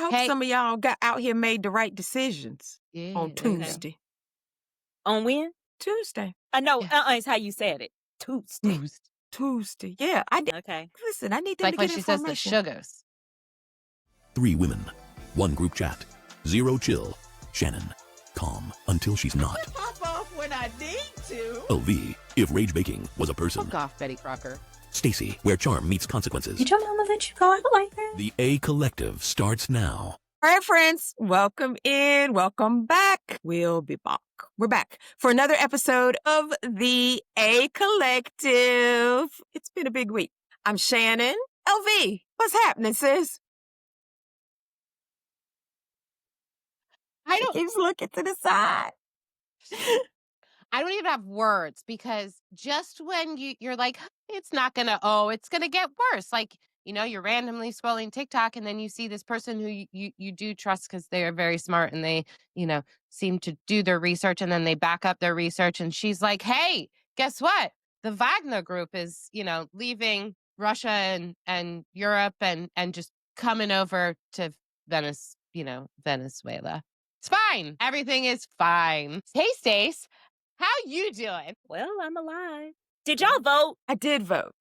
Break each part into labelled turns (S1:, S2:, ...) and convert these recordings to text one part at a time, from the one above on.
S1: hope
S2: Hey,
S1: some of y'all got out here made the right decisions on
S2: yeah, there you go.
S1: Tuesday.
S3: On when?
S1: Tuesday.
S3: I know,
S2: Yeah.
S3: it's how you said it. Tuesday.
S2: Boost.
S1: Tuesday. Yeah, I did.
S3: Okay.
S1: Listen, I need
S2: It's
S1: them to
S2: like when
S1: get
S2: she says the
S1: information.
S2: sugars.
S4: 3 women, 1 group chat, 0 chill. Shannon, calm until she's not.
S5: Pop off when I need to.
S4: LV, if rage baking was a person.
S2: Fuck off, Betty Crocker.
S4: Stacey, where charm meets consequences.
S3: Did your mama let you go out like that?
S4: The A Collective starts now.
S1: All right, friends, welcome in. Welcome back. We'll be back. We're back for another episode of the A Collective. It's been a big week. I'm Shannon. LV, what's happening, sis?
S2: I
S1: She
S2: don't
S1: keeps looking to the side.
S2: I don't even have words because just when you're like, it's not gonna, it's gonna get worse. Like, you're randomly scrolling TikTok and then you see this person who you do trust because they are very smart and they, seem to do their research and then they back up their research. And she's like, hey, guess what? The Wagner group is, leaving Russia and Europe and just coming over to Venezuela. It's fine. Everything is fine. Hey, Stace. How you doing?
S3: Well, I'm alive. Did y'all vote?
S1: I did vote.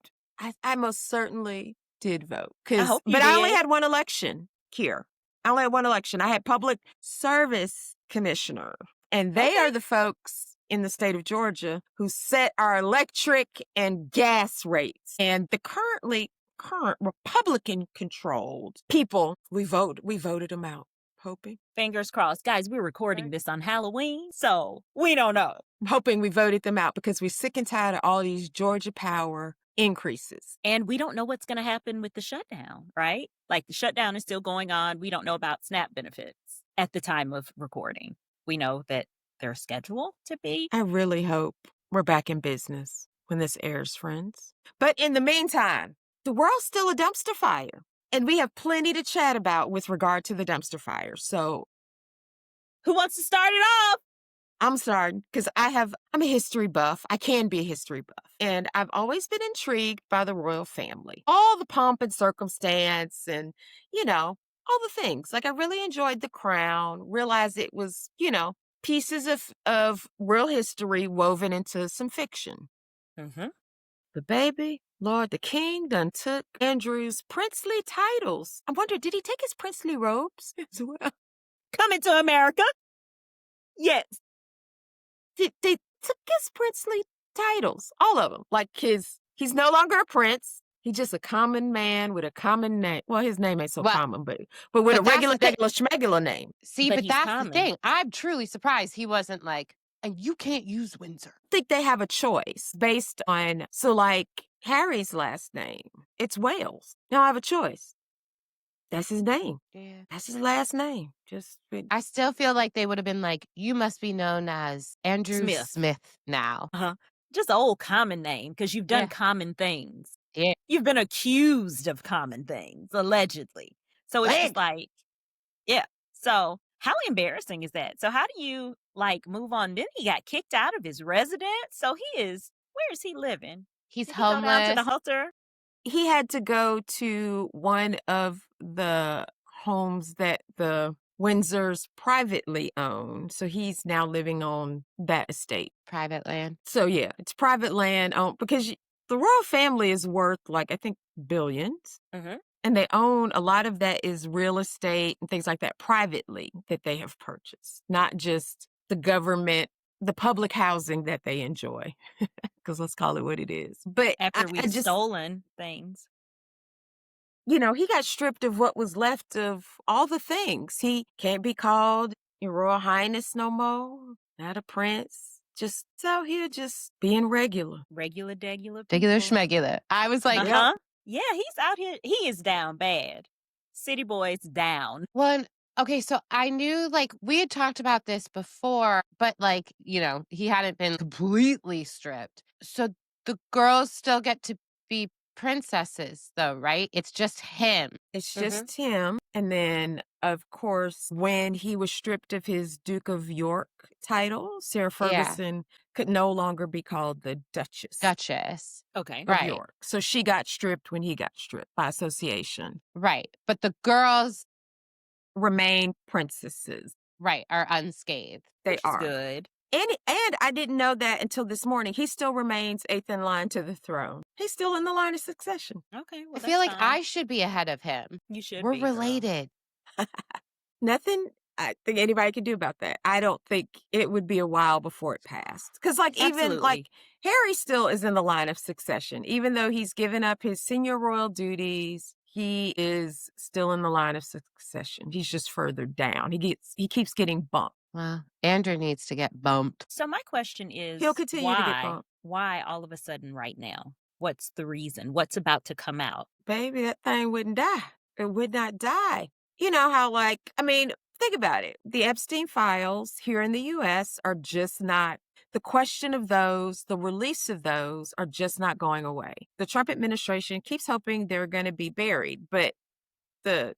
S1: I most certainly did vote.
S3: I hope you
S1: But I only
S3: did.
S1: had one election here. I only had one election. I had Public Service Commissioner, and they are the folks in the state of Georgia who set our electric and gas rates. And the current Republican-controlled people, we voted them out. Hoping.
S3: Fingers crossed. Guys, we're recording this on Halloween, so we don't know.
S1: I'm hoping we voted them out because we're sick and tired of all these Georgia power increases.
S3: And we don't know what's going to happen with the shutdown, right? Like the shutdown is still going on. We don't know about SNAP benefits at the time of recording. We know that they're scheduled to be.
S1: I really hope we're back in business when this airs, friends. But in the meantime, the world's still a dumpster fire. And we have plenty to chat about with regard to the dumpster fire. So
S3: Who wants to start it off?
S1: I'm starting because I'm a history buff. I can be a history buff. And I've always been intrigued by the royal family. All the pomp and circumstance and, all the things. Like I really enjoyed The Crown, realized it was, pieces of real history woven into some fiction.
S3: Mm-hmm.
S1: But baby, Lord, the king done took Andrew's princely titles. I wonder, did he take his princely robes as well?
S3: Coming to America. Yes.
S1: They took his princely titles, all of them. Like he's no longer a prince. He's just a common man with a common name. Well, his name ain't so
S2: Well,
S1: common, but with a
S2: that's
S1: regular,
S2: the thing.
S1: schmegular name.
S2: See,
S3: But
S2: but
S3: he's
S2: that's
S3: common.
S2: the thing. I'm truly surprised he wasn't like, and you can't use Windsor.
S1: I think they have a choice based on, so like Harry's last name, it's Wales. Now I have a choice. That's his name.
S2: Yeah.
S1: That's his last name.
S2: I still feel like they would have been like, you must be known as Andrew Smith now.
S3: Just an old common name because you've done
S2: Yeah.
S3: common things.
S2: Yeah.
S3: You've been accused of common things, allegedly. So it's just like, yeah. So how embarrassing is that? So how do you move on? Then he got kicked out of his residence. So where is he living?
S2: He's
S3: Did he go down to
S2: homeless.
S3: the halter?
S1: He had to go to one of the homes that the Windsors privately own. So he's now living on that estate.
S2: Private land.
S1: So yeah, it's private land owned because the royal family is worth I think billions.
S3: Mm-hmm.
S1: And they own a lot of that is real estate and things like that privately that they have purchased, not just the government, the public housing that they enjoy. Because let's call it what it is. But
S3: After we've stolen things.
S1: he got stripped of what was left of all the things. He can't be called Your Royal Highness no more, not a prince. Just out here just being regular.
S3: Regular,
S2: Regular
S3: people.
S2: schmegular. I was like,
S3: Yeah, he's out here. He is down bad. City boy's down.
S2: Well, okay, so I knew we had talked about this before, but he hadn't been completely stripped. So the girls still get to be princesses though, right? It's just him.
S1: It's just him. And then, of course, when he was stripped of his Duke of York title, Sarah Ferguson could no longer be called the Duchess
S3: Okay.
S1: of York. So she got stripped when he got stripped by association.
S2: Right. But the girls
S1: remain princesses.
S2: Right, are unscathed.
S1: They
S3: Which is
S1: are.
S3: good.
S1: And I didn't know that until this morning. He still remains eighth in line to the throne. He's still in the line of succession.
S3: Okay,
S2: I
S3: well,
S2: feel
S3: that's
S2: like
S3: fine.
S2: I should be ahead of him.
S3: You should
S2: We're
S3: be, girl.
S2: related.
S1: Nothing I think anybody can do about that. I don't think it would be a while before it passed. Because, like, even like
S3: Absolutely.
S1: Harry still is in the line of succession. Even though he's given up his senior royal duties, he is still in the line of succession. He's just further down. He keeps getting bumped.
S2: Well, Andrew needs to get bumped.
S3: So my question is,
S1: He'll continue to get
S3: why?
S1: bumped.
S3: Why all of a sudden right now? What's the reason? What's about to come out?
S1: Baby, that thing wouldn't die. It would not die. You know how, like, I mean, think about it. The Epstein files here in the US are just not, the question of those, the release of those are just not going away. The Trump administration keeps hoping they're going to be buried, but the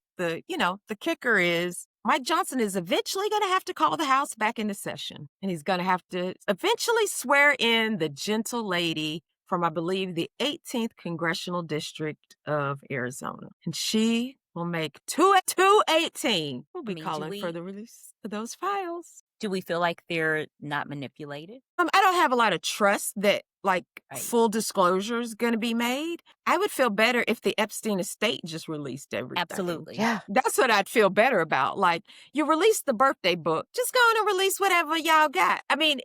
S1: kicker is Mike Johnson is eventually going to have to call the House back into session, and he's going to have to eventually swear in the gentle lady from, I believe, the 18th Congressional District of Arizona. And she will make 218. We'll be
S3: I mean,
S1: calling for the release of those files.
S3: do we feel like they're not manipulated?
S1: I don't have a lot of trust that, like,
S3: Right.
S1: full disclosure is going to be made. I would feel better if the Epstein estate just released everything.
S3: Absolutely.
S2: Yeah.
S1: That's what I'd feel better about. Like, you released the birthday book. Just go on and release whatever y'all got. I mean,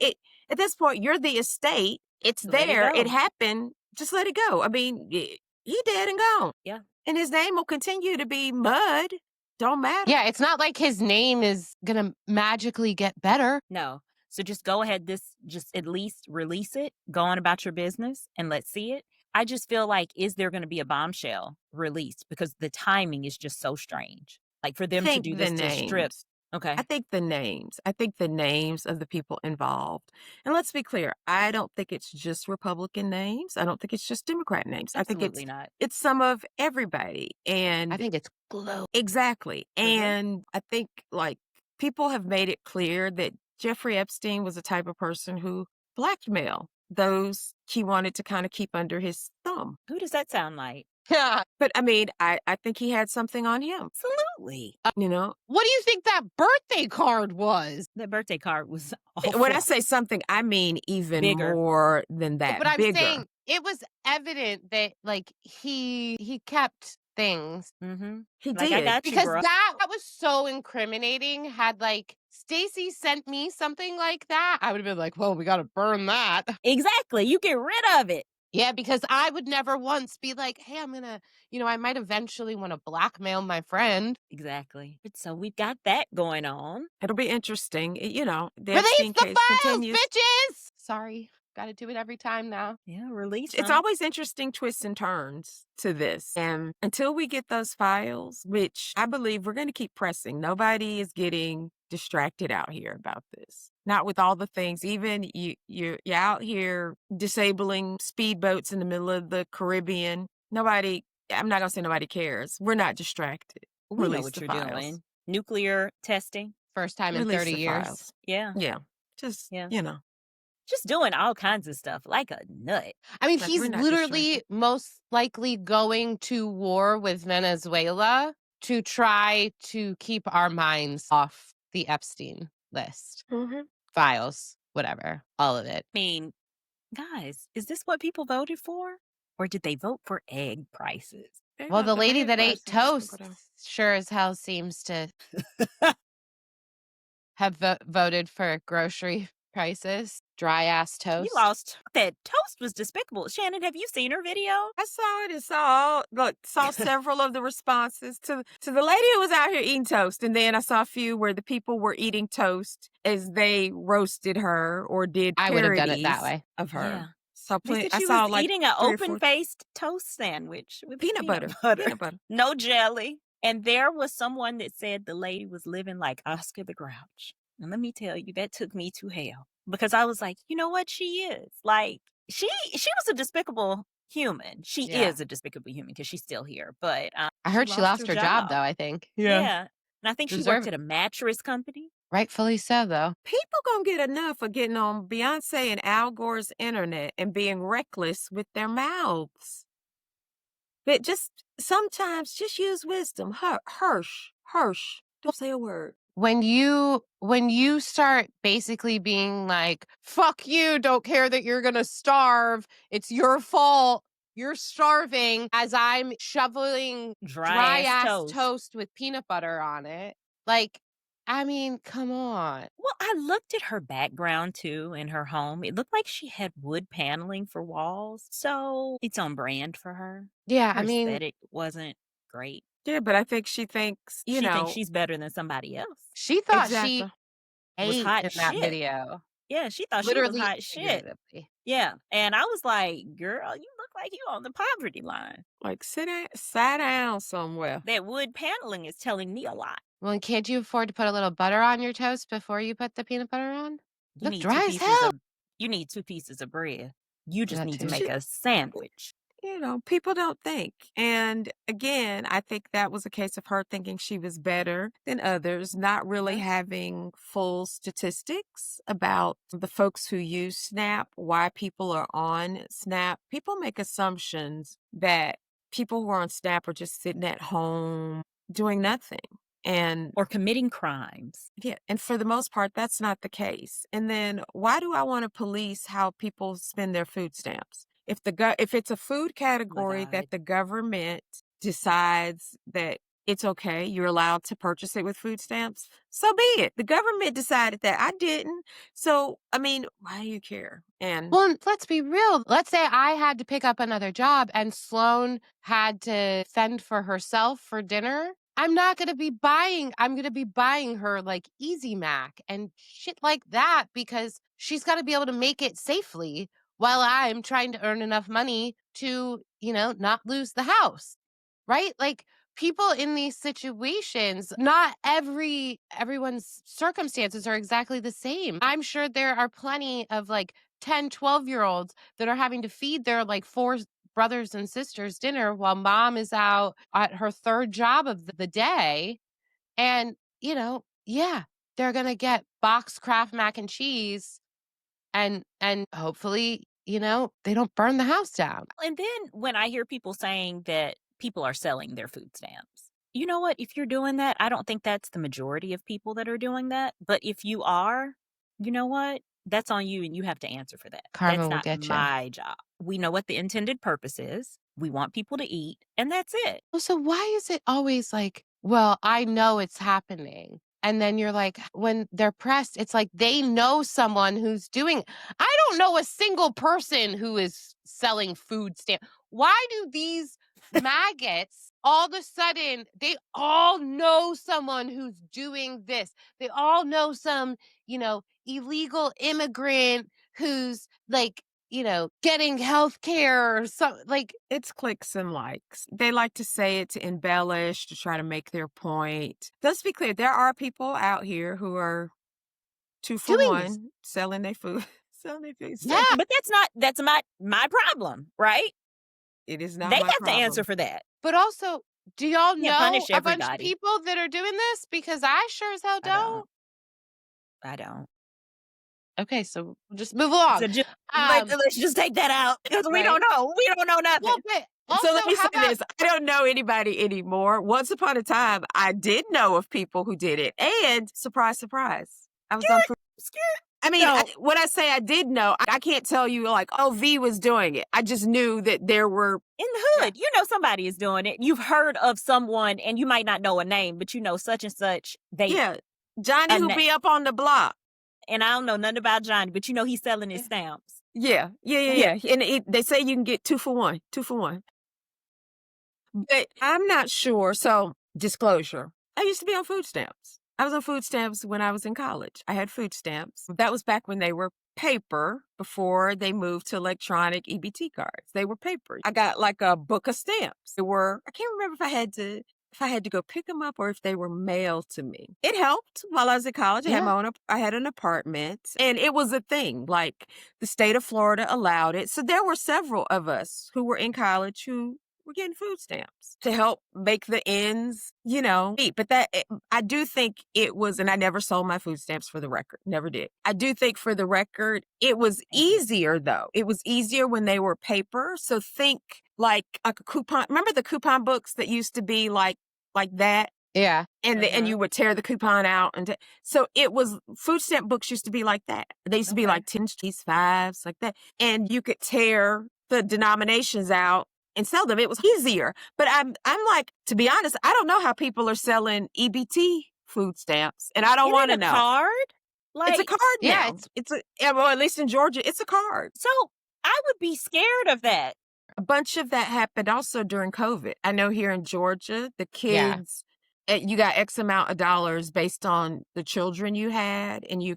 S1: at this point, you're the estate. It's
S3: Let it
S1: there.
S3: go.
S1: It happened. Just let it go. I mean, he dead and gone.
S3: Yeah.
S1: And his name will continue to be mud. Don't matter.
S2: Yeah, it's not like his name is going to magically get better.
S3: No. So just go ahead, just at least release it, go on about your business, and let's see it. I just feel like, is there going to be a bombshell released? Because the timing is just so strange. Like, for them to
S1: Think
S3: do
S1: the
S3: this to strip.
S1: names.
S3: Okay.
S1: I think the names. I think the names of the people involved. And let's be clear, I don't think it's just Republican names. I don't think it's just Democrat names.
S3: Absolutely
S1: I think
S3: not.
S1: it's some of everybody. And
S2: I think it's global.
S1: exactly.
S3: Mhm.
S1: And I think, like, people have made it clear that Jeffrey Epstein was the type of person who blackmailed those he wanted to kind of keep under his thumb.
S3: Who does that sound like?
S2: Yeah.
S1: But I mean, I think he had something on him,
S3: Absolutely.
S1: you know?
S2: What do you think that birthday card was?
S3: That birthday card was awful.
S1: When I say something, I mean even
S3: Bigger.
S1: more than that.
S2: But I'm
S1: bigger.
S2: saying it was evident that, like, he kept things.
S3: Mm-hmm.
S1: He
S3: Like,
S1: did.
S3: I got you,
S2: Because
S3: bro.
S2: that was so incriminating. Had, like, Stacey sent me something like that, I would have been like, well, we got to burn that.
S3: Exactly. You get rid of it.
S2: Yeah, because I would never once be like, hey, I'm going to, I might eventually want to blackmail my friend.
S3: Exactly. So we've got that going on.
S1: It'll be interesting. The
S2: Release
S1: Epstein
S2: the
S1: case
S2: files,
S1: continues.
S2: bitches! Sorry. Got to do it every time now.
S3: Yeah, release
S1: It's
S3: them.
S1: always interesting twists and turns to this. And until we get those files, which I believe we're going to keep pressing, nobody is getting distracted out here about this. Not with all the things. Even you're out here disabling speedboats in the middle of the Caribbean. Nobody, I'm not going to say nobody cares. We're not distracted.
S3: We know
S1: Release
S3: what
S1: the
S3: you're
S1: files.
S3: doing. Nuclear testing.
S2: First time in
S1: Release
S2: 30
S1: the
S2: years.
S1: files.
S3: Yeah.
S1: Yeah. Just,
S3: Yeah.
S1: Just
S3: Just doing all kinds of stuff like a nut.
S2: I mean,
S1: Like,
S2: he's
S1: we're not
S2: literally
S1: distracted.
S2: most likely going to war with Venezuela to try to keep our minds off the Epstein list.
S1: Mhm.
S2: Files, whatever, all of it.
S3: I mean, guys, is this what people voted for? Or did they vote for egg prices?
S1: There you
S2: Well,
S1: go.
S2: the lady
S1: egg
S2: that ate
S1: prices
S2: toast
S1: will go down.
S2: sure as hell seems to have voted for grocery prices. Dry ass toast.
S3: You lost. That toast was despicable. Shannon, have you seen her video?
S1: I saw it and saw several of the responses to the lady who was out here eating toast. And then I saw a few where the people were eating toast as they roasted her or did
S2: I would have done it that
S1: parodies
S2: way.
S1: of her.
S3: Yeah.
S1: So
S3: They said
S1: I
S3: she
S1: saw
S3: was
S1: like
S3: eating an
S1: 3 or 4
S3: open-faced toast sandwich with
S1: peanut butter. Peanut butter.
S3: no jelly. And there was someone that said the lady was living like Oscar the Grouch. And let me tell you, that took me to hell. Because I was like, you know what? She is. Like, she was a despicable human. She
S2: Yeah.
S3: is a despicable human because she's still here. But
S2: I heard she lost her job, though, I think.
S3: yeah. And I think she
S2: Deserve
S3: worked at a mattress company.
S2: Rightfully so, though.
S1: People gonna get enough of getting on Beyonce and Al Gore's internet and being reckless with their mouths. But just sometimes just use wisdom. Hirsch. Don't say a word.
S2: When you start basically being like, fuck you, don't care that you're gonna starve, it's your fault, you're starving, as I'm shoveling
S3: Dry
S2: dry
S3: ass
S2: ass
S3: toast.
S2: toast with peanut butter on it. Like, I mean, come on.
S3: Well, I looked at her background too in her home. It looked like she had wood paneling for walls. So it's on brand for her.
S2: Yeah,
S3: Her
S2: I mean,
S3: aesthetic wasn't great.
S1: Yeah, but I think she thinks,
S3: She thinks she's better than somebody else.
S2: she thought she
S1: exactly.
S3: Was
S2: ate
S3: hot
S2: in that
S3: shit.
S2: video.
S3: Yeah, she thought she was
S2: Literally
S3: hot
S2: and
S3: shit.
S2: figuratively.
S3: Yeah. And I was like, girl, you look like you on the poverty line.
S1: Like, sit down somewhere.
S3: That wood paneling is telling me a lot.
S2: Well, and can't you afford to put a little butter on your toast before you put the peanut butter on?
S3: You
S2: Look
S3: need
S2: dry as hell.
S3: you need 2 pieces of bread. You just
S2: That
S3: need to
S2: too.
S3: make a sandwich.
S1: People don't think. And again, I think that was a case of her thinking she was better than others, not really
S3: Yeah.
S1: having full statistics about the folks who use SNAP, why people are on SNAP. People make assumptions that people who are on SNAP are just sitting at home doing nothing. And
S3: Or committing crimes.
S1: yeah, and for the most part, that's not the case. And then why do I want to police how people spend their food stamps? If it's a food category
S3: God.
S1: that the government decides that it's okay, you're allowed to purchase it with food stamps, so be it. The government decided that. I didn't. So, I mean, why do you care? And
S2: Well, and let's be real. Let's say I had to pick up another job and Sloan had to fend for herself for dinner. I'm going to be buying her like Easy Mac and shit like that because she's got to be able to make it safely while I'm trying to earn enough money to, not lose the house. Right? Like, people in these situations, not everyone's circumstances are exactly the same. I'm sure there are plenty of like 10, 12-year-olds that are having to feed their like four brothers and sisters dinner while mom is out at her third job of the day. And, yeah, they're going to get box Kraft mac and cheese and hopefully, they don't burn the house down.
S3: And then when I hear people saying that people are selling their food stamps, you know what? If you're doing that, I don't think that's the majority of people that are doing that. But if you are, you know what? That's on you and you have to answer for that.
S2: Karma
S3: That's
S2: will
S3: not
S2: get you.
S3: my job. We know what the intended purpose is. We want people to eat, and that's it.
S2: Well, so why is it always like, well, I know it's happening. And then you're like, when they're pressed, it's like they know someone who's doing. I don't know a single person who is selling food stamp. Why do these maggots all of a sudden, they all know someone who's doing this? They all know some, illegal immigrant who's like, getting health care or something like.
S1: it's clicks and likes. They like to say it to embellish, to try to make their point. Let's be clear, there are people out here who are 2 for
S2: Doing this.
S1: 1 selling their food. Selling their food.
S2: Yeah.
S3: But that's my problem, right?
S1: It is not
S3: They
S1: my
S3: have
S1: problem.
S3: to answer for that.
S2: But also, do y'all
S3: Can't
S2: know
S3: punish
S2: a bunch of
S3: everybody.
S2: people that are doing this? Because I sure as hell don't.
S3: I don't.
S2: Okay, so we'll just move along.
S3: So let's just take that out because we
S2: Right.
S3: don't know. We don't know nothing.
S2: Well, but also,
S1: So let me say
S2: how about
S1: this. I don't know anybody anymore. Once upon a time, I did know of people who did it. And surprise, surprise, I was on food. I mean,
S3: No.
S1: when I say I did know, I can't tell you like, oh, V was doing it. I just knew that there were.
S3: In the hood, you know somebody is doing it. You've heard of someone, and you might not know a name, but you know such and such.
S1: Yeah, Johnny who be up on the block.
S3: And I don't know nothing about Johnny, but you know he's selling his stamps.
S1: Yeah. And they say you can get 2 for 1. 2 for 1. But I'm not sure. So, disclosure. I used to be on food stamps. I was on food stamps when I was in college. I had food stamps. That was back when they were paper before they moved to electronic EBT cards. They were paper. I got like a book of stamps. I can't remember if I had to go pick them up or if they were mailed to me. It helped while I was in college. I had an apartment and it was a thing. Like the state of Florida allowed it. So there were several of us who were in college who were getting food stamps to help make the ends, meet. But I do think it was, and I never sold my food stamps for the record, never did. I do think for the record, it was easier though. It was easier when they were paper. So think like a coupon. Remember the coupon books that used to be like that?
S2: Yeah.
S1: and you would tear the coupon out so it was food stamp books used to be like that. They used to be like 10 piece fives like that, and you could tear the denominations out and sell them. It was easier. But I'm like, to be honest, I don't know how people are selling EBT food stamps, and I don't
S3: Isn't
S1: want to
S3: it a
S1: know.
S3: card?
S1: It's a
S3: Like,
S1: card
S2: Yeah,
S1: now. Well, at least in Georgia, it's a card.
S3: so I would be scared of that.
S1: A bunch of that happened also during COVID. I know here in Georgia, the
S2: Yeah.
S1: kids, you got X amount of dollars based on the children you had, and you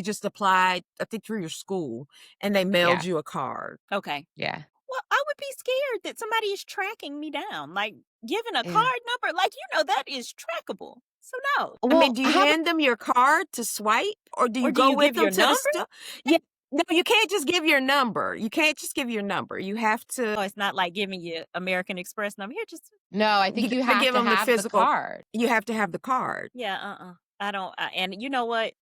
S1: just applied, I think, through your school, and they mailed you a card.
S3: Okay.
S2: Yeah.
S3: Well, I would be scared that somebody is tracking me down, like giving a
S1: Yeah.
S3: card number. Like, that is trackable. So no.
S1: I mean, do you hand them your card to swipe, or do you
S3: Or do
S1: go
S3: you
S1: with
S3: give
S1: them
S3: your
S1: to the
S3: number?
S1: store? Yeah. No, you can't just give your number. You can't just give your number. You have
S3: Oh,
S1: to.
S3: it's not like giving you American Express number. Here, just
S2: No, I think you
S1: gotta
S2: have
S1: give
S2: to
S1: them the
S2: have the
S1: physical.
S2: card.
S1: You have to have the card.
S3: yeah. I don't. And you know what?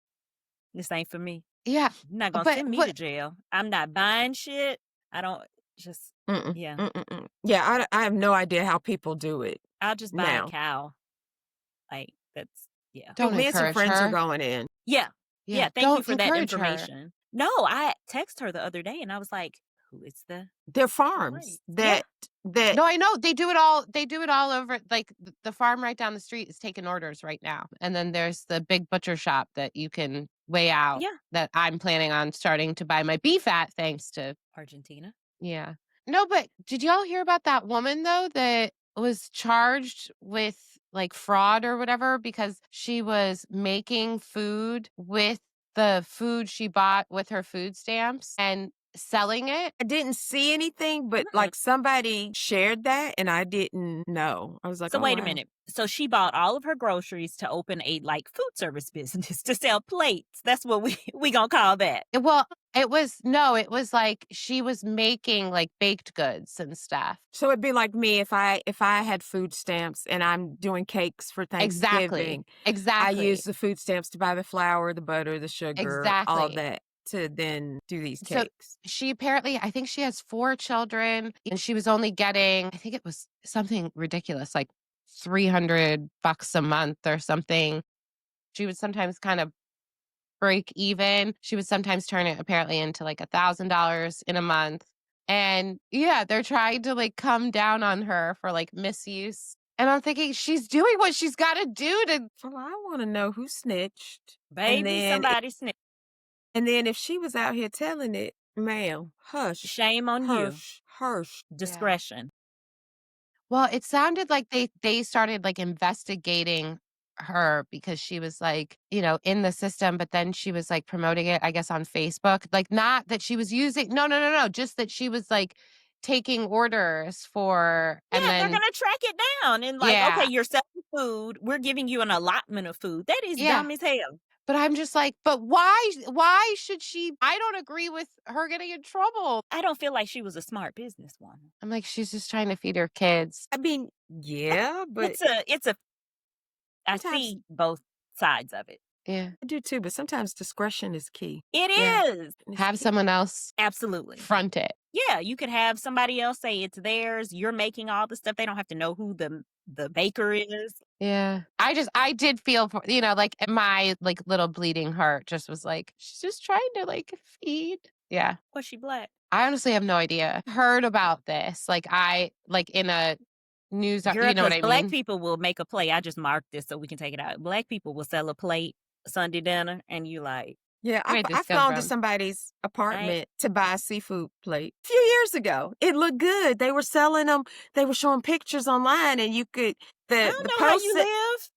S3: This ain't for me.
S2: Yeah.
S3: You're not gonna
S2: But
S3: send me
S2: what
S3: to jail. I'm not buying shit. I don't just.
S1: Mm-mm,
S3: Yeah.
S1: mm-mm. Yeah, I have no idea how people do it
S3: I'll just buy a
S1: now.
S3: cow. Like that's yeah.
S2: don't
S1: Me and some
S2: encourage
S1: friends are
S2: her.
S1: going in.
S3: Yeah. Yeah. Thank you
S2: Don't
S3: for that
S2: encourage her.
S3: information. No, I texted her the other day and I was like, who is the
S1: They're farms
S3: right.
S1: that
S2: No, I know they do it all over. Like the farm right down the street is taking orders right now, and then there's the big butcher shop that you can weigh out.
S3: Yeah.
S2: That I'm planning on starting to buy my beef at, thanks to
S3: Argentina.
S2: yeah. No, but did y'all hear about that woman though that was charged with like fraud or whatever because she was making food with the food she bought with her food stamps and selling it?
S1: I didn't see anything, but
S3: Mm-mm.
S1: like somebody shared that and I didn't know. I was like,
S3: So
S1: oh,
S3: wait a
S1: wow.
S3: minute. So she bought all of her groceries to open a like food service business to sell plates. That's what we gonna call that.
S2: Well, it was like she was making like baked goods and stuff.
S1: So it'd be like me if I had food stamps and I'm doing cakes for Thanksgiving.
S2: Exactly.
S1: I use the food stamps to buy the flour, the butter, the sugar, all
S2: Exactly.
S1: that to then do these
S2: So
S1: cakes.
S2: she apparently, I think she has 4 children and she was only getting, I think it was something ridiculous, like $300 a month or something. She would sometimes kind of break even. She would sometimes turn it apparently into like $1,000 in a month. And yeah, they're trying to like come down on her for like misuse. And I'm thinking she's doing what she's got to do to.
S1: Well, I want to know who snitched.
S3: Baby, somebody snitched.
S1: And then if she was out here telling it, ma'am, hush.
S3: Shame on you.
S1: Hush.
S3: Discretion.
S2: Well, it sounded like they started like investigating her because she was like, in the system, but then she was like promoting it, I guess, on Facebook. Like not that she was using no, just that she was like taking orders for
S3: Yeah,
S2: and
S3: they're
S2: then
S3: gonna track it down and like,
S2: Yeah.
S3: okay, you're selling food. We're giving you an allotment of food. That is
S2: Yeah.
S3: dumb as hell.
S2: But I'm just like, but why should she? I don't agree with her getting in trouble.
S3: I don't feel like she was a smart businesswoman.
S2: I'm like, she's just trying to feed her kids.
S1: I mean, yeah, but
S3: I
S1: sometimes-
S3: see both sides of it.
S2: Yeah.
S1: I do too, but sometimes discretion is key.
S3: It
S2: Yeah.
S3: is.
S1: It's
S2: Have
S1: key.
S2: someone else
S3: Absolutely.
S2: front it.
S3: Yeah, you could have somebody else say it's theirs. You're making all the stuff. They don't have to know who the baker is.
S2: Yeah. I did feel for, like my like little bleeding heart just was like, she's just trying to like feed. Yeah.
S3: Was she black?
S2: I honestly have no idea. Heard about this. Like in a news,
S3: Girl,
S2: you know what I
S3: black
S2: mean?
S3: people will make a plate. I just marked this so we can take it out. Black people will sell a plate Sunday dinner and you like,
S1: Yeah,
S2: Where'd this
S1: I've
S2: come
S1: gone to
S2: from?
S1: somebody's apartment to buy a seafood plate a few years ago. It looked good. They were selling them. They were showing pictures online, and you could
S3: I don't know how you live.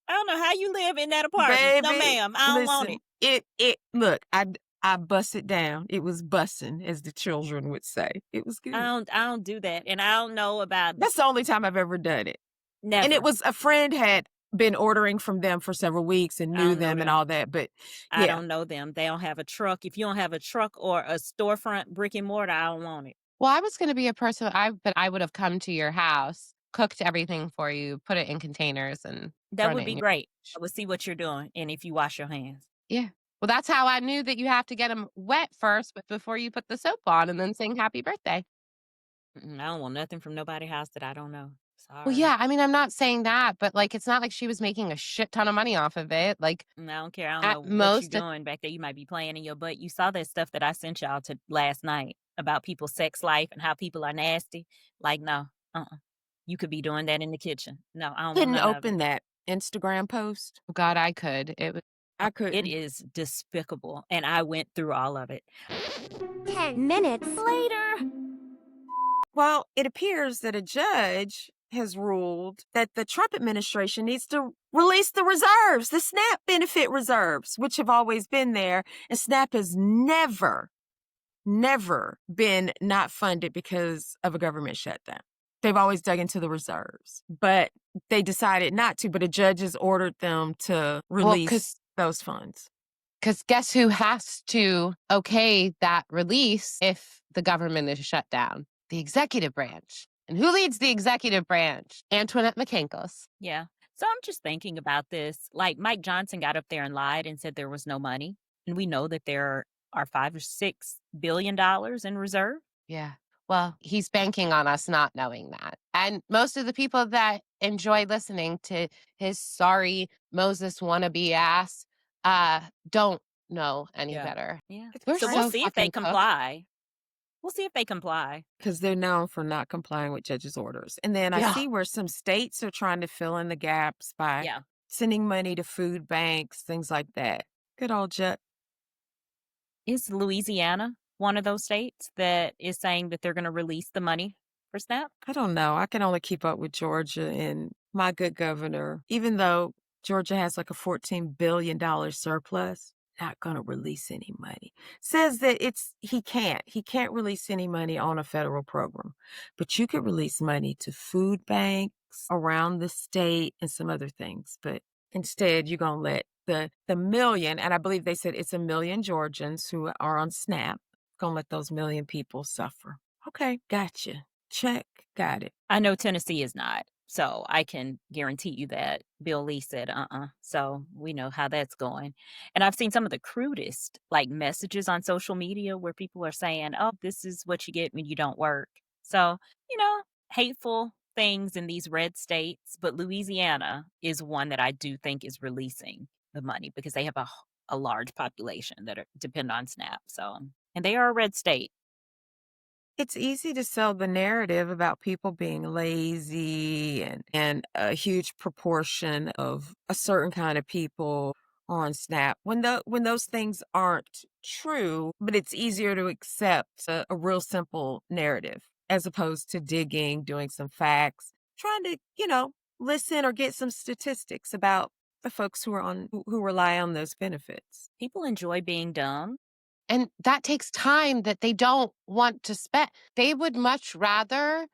S3: I don't know how you live in that apartment. No,
S1: Baby,
S3: ma'am, I don't want it.
S1: It look. I bust it down. It was bussin', as the children would say. It was good.
S3: I don't do that. And I don't know about
S1: That's the only time I've ever done it.
S3: never.
S1: And it was a friend had been ordering from them for several weeks and
S3: I
S1: knew
S3: don't know
S1: them and
S3: them.
S1: all that. But
S3: I
S1: yeah.
S3: don't know them. They don't have a truck. If you don't have a truck or a storefront brick and mortar, I don't want it.
S2: Well, I was going to be a person, but I would have come to your house, cooked everything for you, put it in containers, and
S3: That
S2: run
S3: would
S2: it
S3: be
S2: in your
S3: great.
S2: fridge.
S3: I would see what you're doing and if you wash your hands.
S2: Yeah. Well, that's how I knew that you have to get them wet first, but before you put the soap on and then sing happy birthday.
S3: I don't want nothing from nobody's house that I don't know.
S2: Well,
S3: Sorry.
S2: yeah, I mean, I'm not saying that, but, like, it's not like she was making a shit ton of money off of it, like,
S3: I don't care. I don't
S2: at
S3: know what you
S2: most
S3: doing back there. You might be playing in your butt. You saw that stuff that I sent y'all to last night about people's sex life and how people are nasty. Like, no, you could be doing that in the kitchen. No, I don't want
S1: Couldn't
S3: none of it.
S1: open that Instagram post.
S2: oh god, I could. It was
S1: I
S3: It
S1: couldn't.
S3: is despicable, and I went through all of it.
S6: 10 minutes later.
S1: Well, it appears that a judge has ruled that the Trump administration needs to release the reserves, the SNAP benefit reserves, which have always been there. And SNAP has never been not funded because of a government shutdown. They've always dug into the reserves, but they decided not to. But a judge has ordered them to
S2: well,
S1: release those funds.
S2: because guess who has to okay that release if the government is shut down? The executive branch. And who leads the executive branch? Antoinette McCankles.
S3: Yeah. So I'm just thinking about this. Like Mike Johnson got up there and lied and said there was no money. And we know that there are $5 or $6 billion in reserve.
S2: Yeah. Well, he's banking on us not knowing that. And most of the people that enjoy listening to his sorry Moses wannabe ass don't know any
S3: Yeah.
S2: better.
S3: Yeah.
S2: We're
S3: So
S2: so
S3: we'll see if they
S2: fucking cooked.
S3: comply. We'll see if they comply.
S1: Because they're known for not complying with judges' orders. And then I
S2: Yeah.
S1: see where some states are trying to fill in the gaps by
S3: Yeah.
S1: sending money to food banks, things like that. Good old Judge.
S3: Is Louisiana one of those states that is saying that they're going to release the money for SNAP?
S1: I don't know. I can only keep up with Georgia and my good governor, even though Georgia has like a $14 billion surplus, not going to release any money. Says that he can't release any money on a federal program, but you could release money to food banks around the state and some other things. But instead, you're going to let the million, and I believe they said it's 1 million Georgians who are on SNAP, going to let those million people suffer. Okay, gotcha. Check, got it.
S3: I know Tennessee is not. So I can guarantee you that Bill Lee said, So we know how that's going. And I've seen some of the crudest like messages on social media where people are saying, oh, this is what you get when you don't work. So, hateful things in these red states. But Louisiana is one that I do think is releasing the money because they have a large population that depend on SNAP. So, and they are a red state.
S1: It's easy to sell the narrative about people being lazy and a huge proportion of a certain kind of people are on SNAP when those things aren't true, but it's easier to accept a real simple narrative as opposed to digging, doing some facts, trying to, listen or get some statistics about the folks who rely on those benefits.
S3: People enjoy being dumb.
S2: And that takes time that they don't want to spend. They would much rather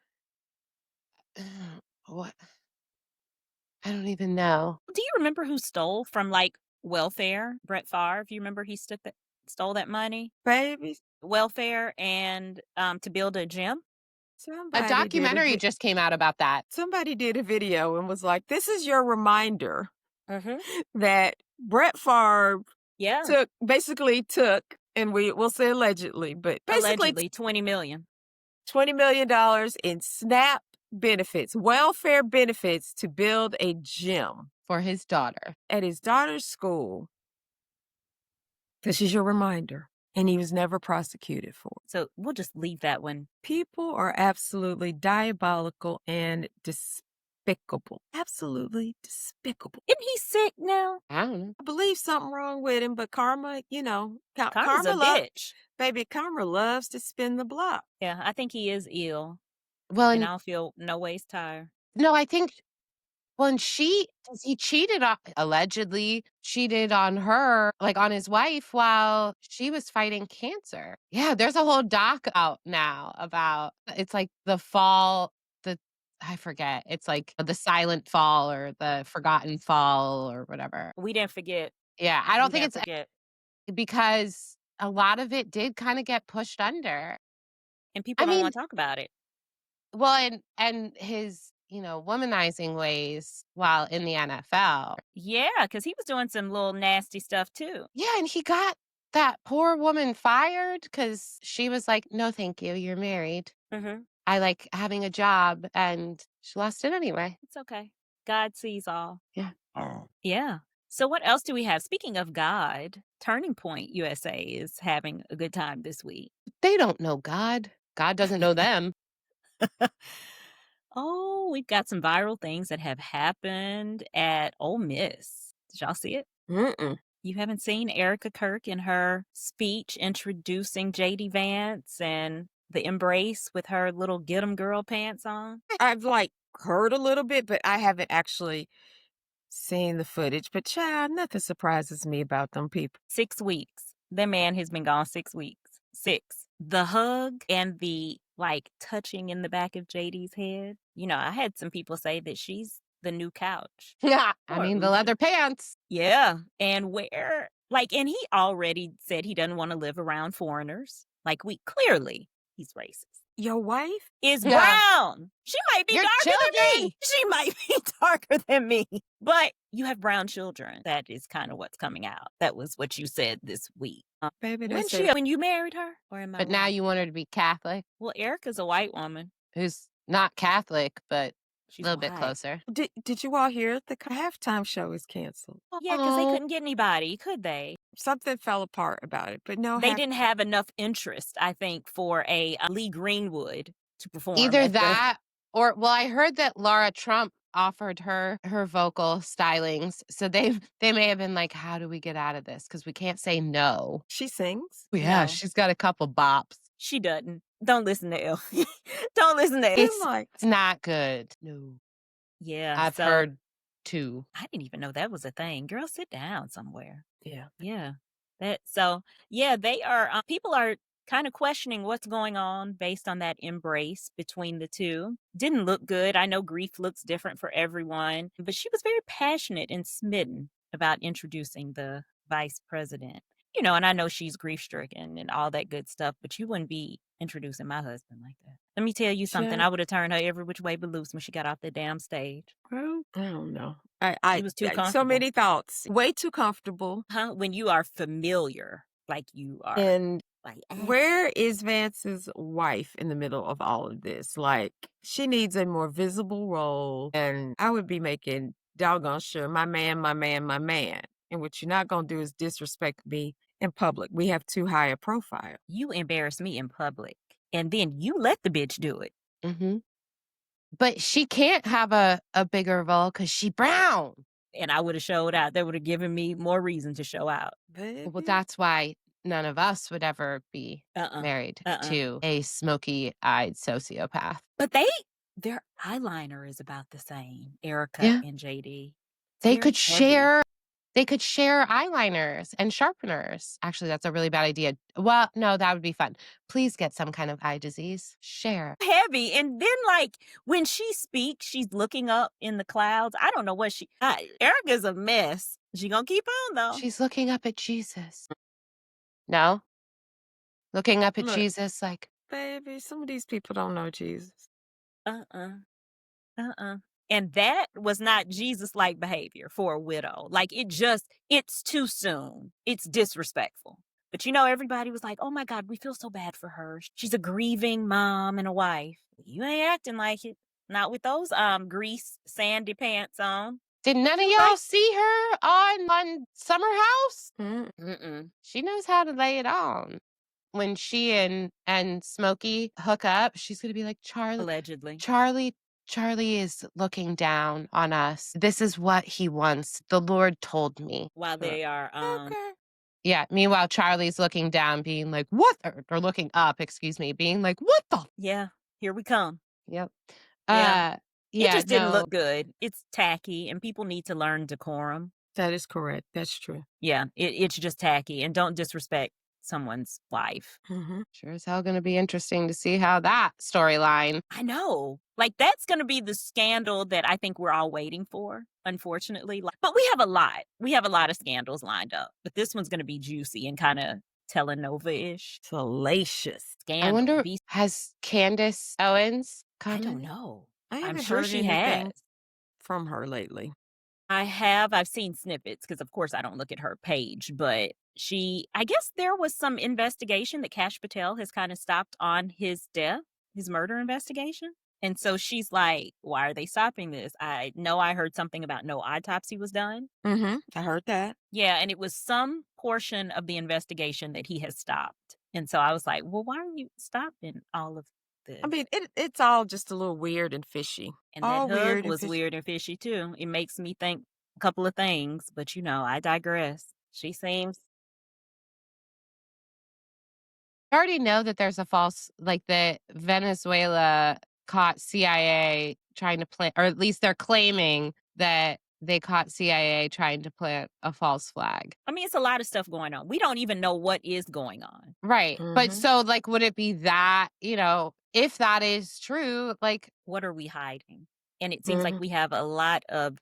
S2: what? I don't even know.
S3: Do you remember who stole from like welfare? Brett Favre. You remember he stole that money,
S1: Baby,
S3: welfare, and to build a gym.
S2: A documentary just came out about that.
S1: Somebody did a video and was like, "This is your reminder
S3: Mm-hmm.
S1: that Brett Favre
S3: Yeah,
S1: took, and we'll say allegedly, but basically
S3: allegedly $20 million.
S1: $20 million in SNAP benefits, welfare benefits to build a gym
S2: For his daughter.
S1: at his daughter's school. This is your reminder. And he was never prosecuted for it.
S3: So we'll just leave that one.
S1: People are absolutely diabolical and despicable. Absolutely despicable.
S3: Isn't he sick now?
S2: I don't know.
S1: I believe something wrong with him, but karma,
S3: Karma's a bitch.
S1: baby, karma loves to spin the block.
S3: Yeah, I think he is ill,
S2: Well,
S3: and
S2: and
S3: I don't feel no ways tired.
S2: no, I think when he allegedly cheated on her, like on his wife while she was fighting cancer. Yeah, there's a whole doc out now about, it's like the fall, I forget. It's like the silent fall or the forgotten fall or whatever.
S3: We didn't forget.
S2: Yeah, I don't
S3: We
S2: think
S3: didn't
S2: it's
S3: forget.
S2: because a lot of it did kind of get pushed under.
S3: And people
S2: I
S3: don't
S2: mean,
S3: want to talk about it.
S2: well, and his, womanizing ways while in the NFL.
S3: Yeah, because he was doing some little nasty stuff too.
S2: Yeah, and he got that poor woman fired because she was like, "No, thank you, you're married."
S3: Mm-hmm.
S2: I like having a job, and she lost it anyway.
S3: It's okay. God sees all.
S2: Yeah.
S3: Yeah. So what else do we have? Speaking of God, Turning Point USA is having a good time this week.
S2: They don't know God. God doesn't know them.
S3: Oh, we've got some viral things that have happened at Ole Miss. Did y'all see it?
S1: Mm-mm.
S3: You haven't seen Erica Kirk in her speech introducing JD Vance and the embrace with her little get 'em girl pants on?
S1: I've like heard a little bit, but I haven't actually seen the footage. But child, nothing surprises me about them people.
S3: 6 weeks. That man has been gone 6 weeks. 6. The hug and the like touching in the back of JD's head. You know, I had some people say that she's the new couch.
S2: Yeah. I
S3: Poor
S2: mean, the
S3: Usha.
S2: leather pants.
S3: Yeah. And where, like, and he already said he doesn't want to live around foreigners. Like, he's racist.
S1: Your wife?
S3: Is
S2: Yeah.
S3: brown. She might be
S2: Your
S3: darker than
S2: children.
S3: me. She might be darker than me. But you have brown children. That is kind of what's coming out. That was what you said this week.
S1: Baby, they
S3: When
S1: said,
S3: when you married her? Or am I
S2: But now
S3: wrong?
S2: you want her to be Catholic,
S3: Well, Erica's a white woman.
S2: who's not Catholic, but a
S3: She's
S2: little bit
S3: white.
S2: closer.
S1: did you all hear the halftime show is canceled?
S3: Yeah, because they
S2: Oh.
S3: couldn't get anybody, could they?
S1: Something fell apart about it, but no,
S3: They didn't have enough interest, I think, for a Lee Greenwood to perform.
S2: Either
S3: at the-
S2: that or, well, I heard that Laura Trump offered her vocal stylings. So they may have been like, how do we get out of this? Because we can't say no.
S1: she sings.
S2: Yeah,
S3: No.
S2: she's got a couple bops.
S3: She doesn't. Don't listen to Elle. Don't listen to Elle.
S2: It's not good. No.
S3: Yeah.
S2: I've
S3: so-
S2: heard too.
S3: I didn't even know that was a thing. Girl, sit down somewhere.
S1: Yeah.
S3: Yeah. They are, people are kind of questioning what's going on based on that embrace between the two. Didn't look good. I know grief looks different for everyone, but she was very passionate and smitten about introducing the vice president. You know, and I know she's grief stricken and all that good stuff, but you wouldn't be introducing my husband like that. Let me tell you something.
S1: Yeah.
S3: I would have turned her every which way but loose when she got off the damn stage.
S1: Well, I don't know.
S3: She was too
S1: so
S3: comfortable.
S1: many thoughts. Way too comfortable.
S3: Huh? When you are familiar, like you are.
S1: And
S3: Like,
S1: where is Vance's wife in the middle of all of this? Like, she needs a more visible role, and I would be making doggone sure my man. And what you're not going to do is disrespect me in public. We have too high a profile.
S3: you embarrass me in public, and then you let the bitch do it.
S2: Mm-hmm. But she can't have a bigger role because she brown.
S3: And I would have showed out. That would have given me more reason to show out.
S2: Well,
S1: Baby.
S2: that's why none of us would ever be married to a smoky-eyed sociopath.
S3: But their eyeliner is about the same. Erica
S2: Yeah.
S3: and JD.
S2: They
S3: Very
S2: could
S3: heavy.
S2: share. They could share eyeliners and sharpeners. Actually, that's a really bad idea. Well, no, that would be fun. Please get some kind of eye disease. Share.
S3: Heavy. And then, like, when she speaks, she's looking up in the clouds. I don't know what Erica's a mess. She gonna keep on, though.
S2: She's looking up at Jesus. No? Looking up at
S1: Look.
S2: Jesus like,
S1: Baby, some of these people don't know Jesus.
S3: And that was not Jesus-like behavior for a widow. Like, it's too soon. It's disrespectful. But you know, everybody was like, oh my God, we feel so bad for her. She's a grieving mom and a wife. You ain't acting like it. Not with those grease, sandy pants on.
S2: did none of y'all see her on Summer House?
S3: Mm-mm.
S2: She knows how to lay it on. When she and Smokey hook up, she's going to be like,
S3: Allegedly.
S2: Charlie is looking down on us. This is what he wants. The Lord told me.
S3: While they are,
S1: Okay.
S2: Yeah. Meanwhile, Charlie's looking down, being like, what? Or looking up, excuse me, being like, what the?
S3: yeah, here we come.
S2: Yep.
S3: Yeah.
S2: Yeah.
S3: It just didn't
S2: no.
S3: look good. It's tacky, and people need to learn decorum.
S1: That is correct. That's true.
S3: Yeah, it's just tacky, and don't disrespect someone's wife.
S1: Mm-hmm.
S2: Sure as hell going to be interesting to see how that storyline.
S3: I know. Like, that's going to be the scandal that I think we're all waiting for, unfortunately. But we have a lot. We have a lot of scandals lined up. But this one's going to be juicy and kind of telenova-ish.
S1: Salacious.
S3: Scandal.
S2: I wonder, has Candace Owens come?
S3: I don't know.
S1: I
S3: I'm
S1: haven't
S3: sure
S1: heard
S3: she
S1: anything
S3: has.
S1: from her lately.
S3: I've seen snippets because, of course, I don't look at her page, but I guess there was some investigation that Kash Patel has kind of stopped on his death, his murder investigation. And so she's like, why are they stopping this? I know I heard something about no autopsy was done.
S1: Mm-hmm. I heard that.
S3: Yeah, and it was some portion of the investigation that he has stopped. And so I was like, well, why are you stopping all of this?
S1: I mean, it's all just a little weird and fishy.
S3: And
S1: all
S3: that hug
S1: weird and
S3: was
S1: fishy.
S3: weird and fishy too. It makes me think a couple of things, but I digress. She seems
S2: I already know that there's a false, like the Venezuela caught CIA trying to plant, or at least they're claiming that they caught CIA trying to plant a false flag.
S3: I mean, it's a lot of stuff going on. We don't even know what is going on.
S2: Right. But
S1: Mhm.
S2: so, like, would it be that, if that is true, like,
S3: What are we hiding? And it seems like
S1: Mhm.
S3: we have a lot of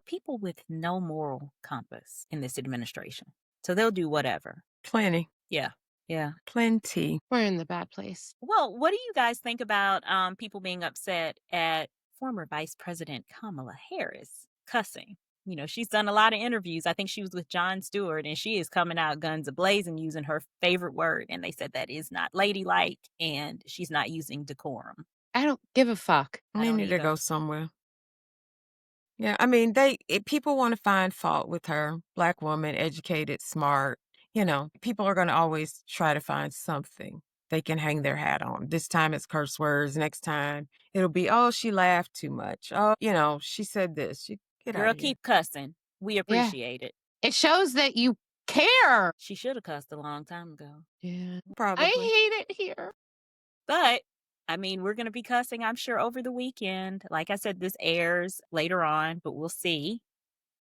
S3: people with no moral compass in this administration. So they'll do whatever.
S1: Plenty.
S3: Yeah. Yeah.
S1: Plenty.
S2: we're in the bad place.
S3: Well, what do you guys think about people being upset at former Vice President Kamala Harris cussing? She's done a lot of interviews. I think she was with Jon Stewart, and she is coming out guns a-blazing using her favorite word. And they said that is not ladylike, and she's not using decorum.
S2: I don't give a fuck.
S3: I
S1: They
S3: don't
S1: need to
S3: either.
S1: go somewhere. Yeah, I mean, people want to find fault with her. Black woman, educated, smart. People are going to always try to find something they can hang their hat on. This time it's curse words. Next time it'll be, oh, she laughed too much. Oh, she said this. Get
S3: Girl,
S1: out of here.
S3: keep cussing. We appreciate it.
S2: It shows that you care.
S3: She should have cussed a long time ago.
S2: Yeah.
S1: Probably.
S2: I hate it here.
S3: But, I mean, we're going to be cussing, I'm sure, over the weekend. Like I said, this airs later on, but we'll see.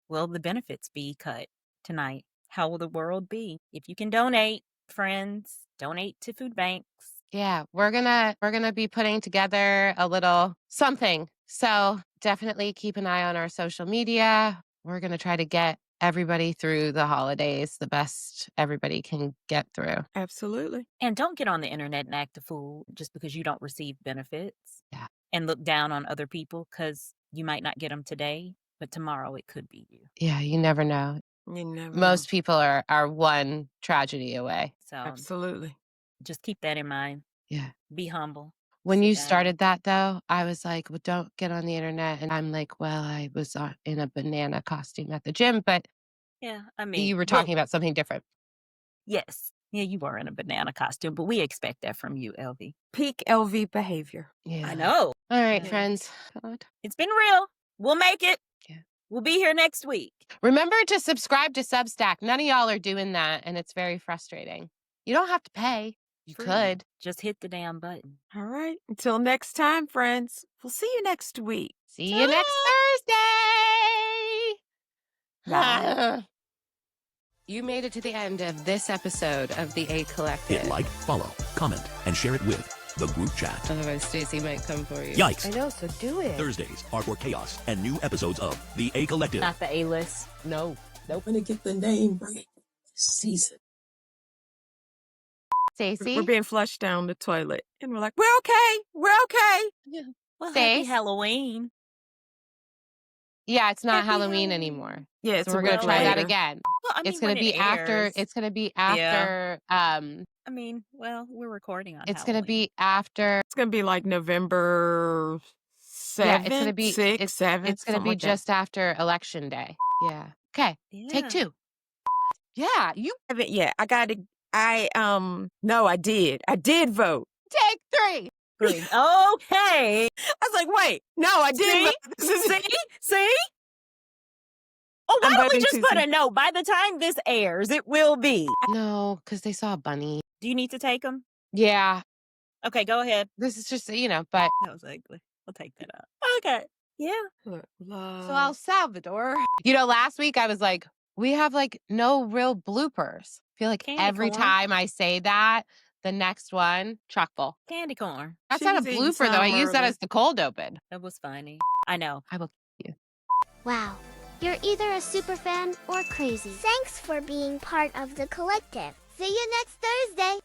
S3: Will the benefits be cut tonight? How will the world be? If you can donate, friends, donate to food banks.
S2: Yeah, we're gonna be putting together a little something. So definitely keep an eye on our social media. We're gonna try to get everybody through the holidays the best everybody can get through.
S1: Absolutely.
S3: And don't get on the internet and act a fool just because you don't receive benefits.
S2: Yeah.
S3: And look down on other people because you might not get them today, but tomorrow it could be you.
S2: Yeah, you never know.
S1: You never know.
S2: Most people are one tragedy away.
S3: So
S1: Absolutely.
S3: just keep that in mind.
S2: Yeah.
S3: Be humble.
S2: When
S3: Sit
S2: you
S3: down.
S2: started that though, I was like, well, don't get on the internet. And I'm like, well, I was in a banana costume at the gym, but
S3: Yeah, I mean,
S2: you were talking about something different.
S3: Yes. Yeah, you were in a banana costume, but we expect that from you, LV.
S1: Peak LV behavior.
S2: Yeah.
S3: I know.
S2: All right,
S3: Yeah.
S2: friends. God.
S3: It's been real. We'll make it.
S2: Yeah.
S3: We'll be here next week.
S2: Remember to subscribe to Substack. None of y'all are doing that, and it's very frustrating. You don't have to pay. You
S3: Free.
S2: could.
S3: Just hit the damn button.
S1: All right. Until next time, friends. We'll see you next week.
S2: See you next Thursday.
S1: Bye.
S2: You made it to the end of this episode of the A Collective.
S4: Hit like, follow, comment, and share it with the group chat.
S2: Otherwise, Stacey might come for you.
S4: Yikes.
S6: I know, so do it.
S4: Thursdays are for chaos and new episodes of The A Collective.
S3: Not the A-list.
S2: No.
S5: I'm gonna get the name right this season.
S2: Stacey?
S1: We're being flushed down the toilet. And we're like, we're okay. We're okay.
S3: Well,
S2: Stace?
S3: happy Halloween.
S2: Yeah, it's not
S3: Happy
S2: Halloween
S3: Halloween.
S2: anymore.
S1: Yeah, it's
S2: So we're
S1: a
S2: gonna
S1: week
S2: try that
S1: later.
S2: again.
S3: Well, I mean,
S2: It's gonna
S3: when
S2: be
S3: it
S2: after.
S3: airs,
S2: It's gonna be after.
S3: I mean, well, we're recording on
S2: It's
S3: Halloween.
S2: gonna be after.
S1: It's going to be like November 7th,
S2: Yeah, it's gonna be
S1: 6th,
S2: it's
S1: 7th.
S2: It's gonna
S1: something
S2: be
S1: like that.
S2: just after Election Day. Yeah. Okay. Take
S3: Yeah.
S2: 2. Yeah, you
S1: Haven't yet. No, I did. I did vote.
S2: take 3.
S3: Great. Okay.
S1: I was like, wait, no, I did
S3: See?
S1: vote. This is
S3: See? Oh, why
S1: I'm
S3: don't we
S1: voting
S3: just put
S1: Tuesday.
S3: a note? By the time this airs, it will be.
S2: No, because they saw a bunny.
S3: Do you need to take them?
S2: Yeah,
S3: Okay, go ahead.
S2: this is just but
S3: That was ugly. We'll take that out. Okay. Yeah.
S1: Look, love.
S2: so El Salvador. Last week I was like, we have like no real bloopers. I feel like
S3: Candy
S2: every
S3: corn.
S2: time I say that, the next one chock full.
S3: Candy corn.
S2: That's
S1: She
S2: not a
S1: was eating
S2: blooper though. I
S1: some
S2: use that
S1: early.
S2: as the cold open.
S3: That was funny. I know.
S2: I will.
S6: Wow. You're either a super fan or crazy. Thanks for being part of the collective. See you next Thursday.